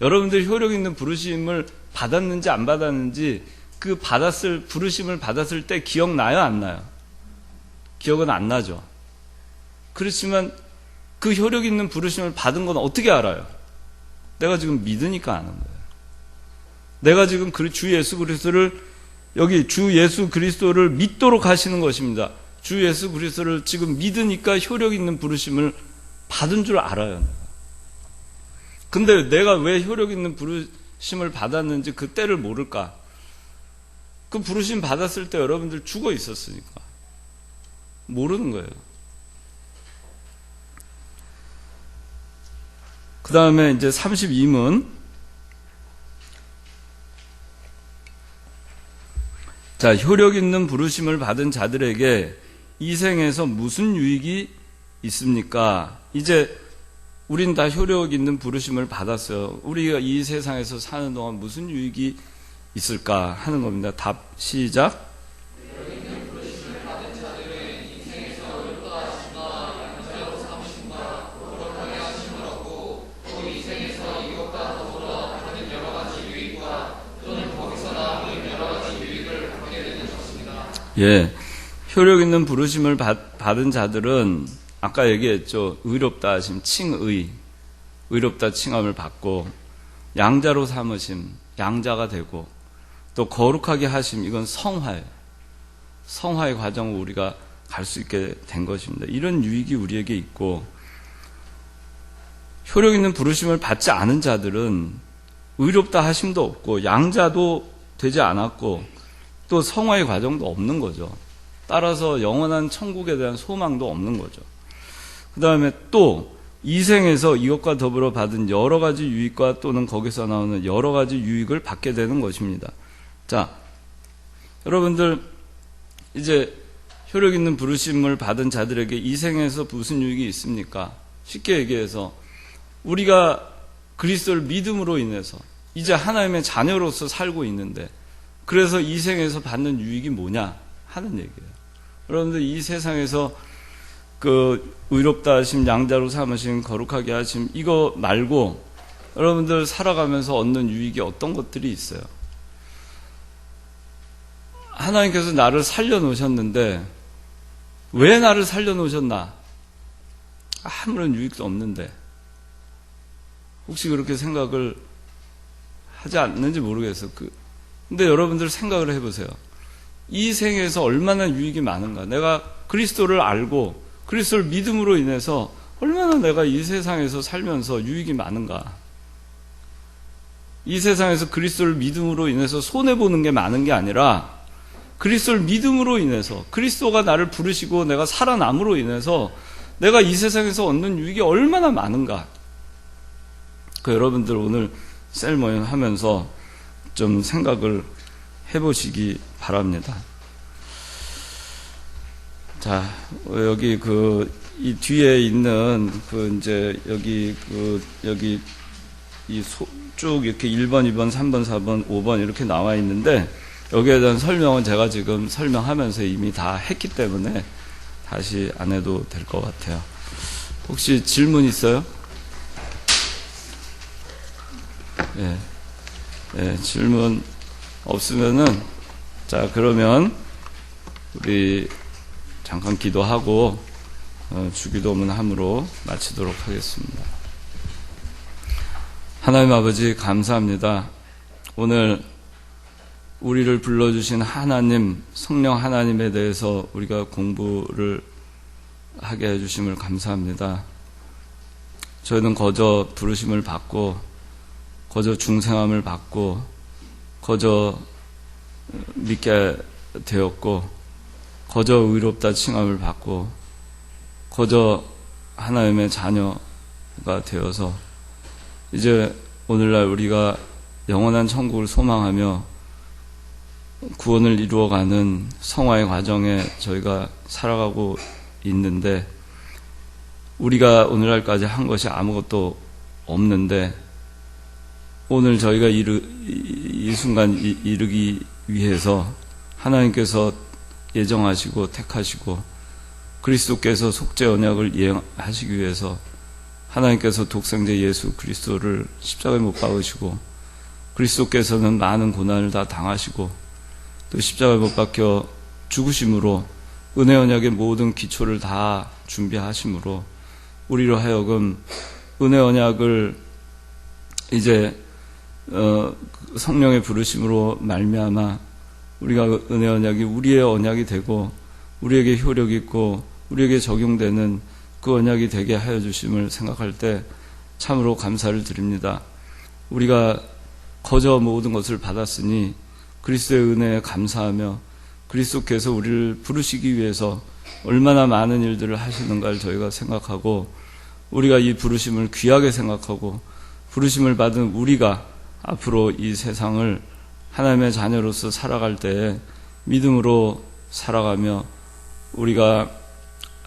여러분들 효력 있는 부르심을 받았는지 안 받았는지 그 부르심을 받았을 때 기억나요? 안 나요? 기억은 안 나죠. 그렇지만 그 효력 있는 부르심을 받은 건 어떻게 알아요? 내가 지금 믿으니까 아는 거예요. 내가 지금 주 예수 그리스도를 여기 주 예수 그리스도를 믿도록 하시는 것입니다. 주 예수 그리스도를 지금 믿으니까 효력 있는 부르심을 받은 줄 알아요. 근데 내가 왜 효력 있는 부르심을 받았는지 그 때를 모를까? 그 부르심 받았을 때 여러분들 죽어 있었으니까 모르는 거예요. 그 다음에 이제 32문. 자, 효력 있는 부르심을 받은 자들에게 이 생에서 무슨 유익이 있습니까? 이제 우린 다 효력 있는 부르심을 받았어요. 우리가 이 세상에서 사는 동안 무슨 유익이 있을까 하는 겁니다. 답 시작. 예, 효력 있는 부르심을 받은 자들은 아까 얘기했죠. 의롭다 하심, 의롭다 칭함을 받고 양자로 삼으심, 양자가 되고 또 거룩하게 하심, 이건 성화예요. 성화의 과정을 우리가 갈 수 있게 된 것입니다. 이런 유익이 우리에게 있고 효력 있는 부르심을 받지 않은 자들은 의롭다 하심도 없고 양자도 되지 않았고 또 성화의 과정도 없는 거죠. 따라서 영원한 천국에 대한 소망도 없는 거죠. 그 다음에 또 이 생에서 이것과 더불어 받은 여러 가지 유익과 또는 거기서 나오는 여러 가지 유익을 받게 되는 것입니다. 자, 여러분들 이제 효력 있는 부르심을 받은 자들에게 이 생에서 무슨 유익이 있습니까? 쉽게 얘기해서 우리가 그리스도를 믿음으로 인해서 이제 하나님의 자녀로서 살고 있는데 그래서 이 생에서 받는 유익이 뭐냐 하는 얘기예요. 여러분들 이 세상에서 그 의롭다 하심, 양자로 삼으심, 거룩하게 하심 이거 말고 여러분들 살아가면서 얻는 유익이 어떤 것들이 있어요? 하나님께서 나를 살려놓으셨는데 왜 나를 살려놓으셨나? 아무런 유익도 없는데 혹시 그렇게 생각을 하지 않는지 모르겠어요. 근데 여러분들 생각을 해보세요. 이 생에서 얼마나 유익이 많은가? 내가 그리스도를 알고 그리스도를 믿음으로 인해서 얼마나 내가 이 세상에서 살면서 유익이 많은가? 이 세상에서 그리스도를 믿음으로 인해서 손해보는 게 많은 게 아니라 그리스도를 믿음으로 인해서 그리스도가 나를 부르시고 내가 살아남으로 인해서 내가 이 세상에서 얻는 유익이 얼마나 많은가? 여러분들 오늘 셀 모임 하면서 좀 생각을 해보시기 바랍니다. 자, 여기 이 뒤에 있는 이제 여기 쭉 이렇게 1번, 2번, 3번, 4번, 5번 이렇게 나와 있는데 여기에 대한 설명은 제가 지금 설명하면서 이미 다 했기 때문에 다시 안 해도 될 것 같아요. 혹시 질문 있어요? 예. 예, 질문 없으면은 자, 그러면 우리 잠깐 기도하고 주기도문 함으로 마치도록 하겠습니다. 하나님 아버지 감사합니다. 오늘 우리를 불러주신 하나님, 성령 하나님에 대해서 우리가 공부를 하게 해주심을 감사합니다. 저희는 거저 부르심을 받고, 거저 중생함을 받고, 거저 믿게 되었고, 거저 의롭다 칭함을 받고, 거저 하나님의 자녀가 되어서 이제 오늘날 우리가 영원한 천국을 소망하며 구원을 이루어가는 성화의 과정에 저희가 살아가고 있는데, 우리가 오늘날까지 한 것이 아무것도 없는데, 오늘 저희가 이 순간 이르기 위해서 하나님께서 예정하시고 택하시고 그리스도께서 속죄 언약을 이행하시기 위해서 하나님께서 독생자 예수 그리스도를 십자가에 못 박으시고, 그리스도께서는 많은 고난을 다 당하시고 또 십자가에 못 박혀 죽으심으로 은혜 언약의 모든 기초를 다 준비하심으로 우리로 하여금 은혜 언약을 이제 성령의 부르심으로 말미암아 우리가 은혜 언약이 우리의 언약이 되고 우리에게 효력이 있고 우리에게 적용되는 그 언약이 되게 하여 주심을 생각할 때 참으로 감사를 드립니다. 우리가 거저 모든 것을 받았으니 그리스도의 은혜에 감사하며 그리스도께서 우리를 부르시기 위해서 얼마나 많은 일들을 하시는가를 저희가 생각하고, 우리가 이 부르심을 귀하게 생각하고 부르심을 받은 우리가 앞으로 이 세상을 하나님의 자녀로서 살아갈 때에 믿음으로 살아가며, 우리가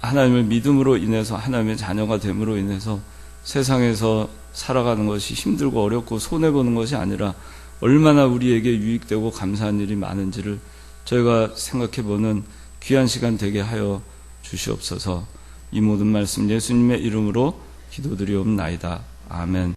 하나님을 믿음으로 인해서 하나님의 자녀가 됨으로 인해서 세상에서 살아가는 것이 힘들고 어렵고 손해보는 것이 아니라 얼마나 우리에게 유익되고 감사한 일이 많은지를 저희가 생각해보는 귀한 시간 되게 하여 주시옵소서. 이 모든 말씀 예수님의 이름으로 기도드리옵나이다. 아멘.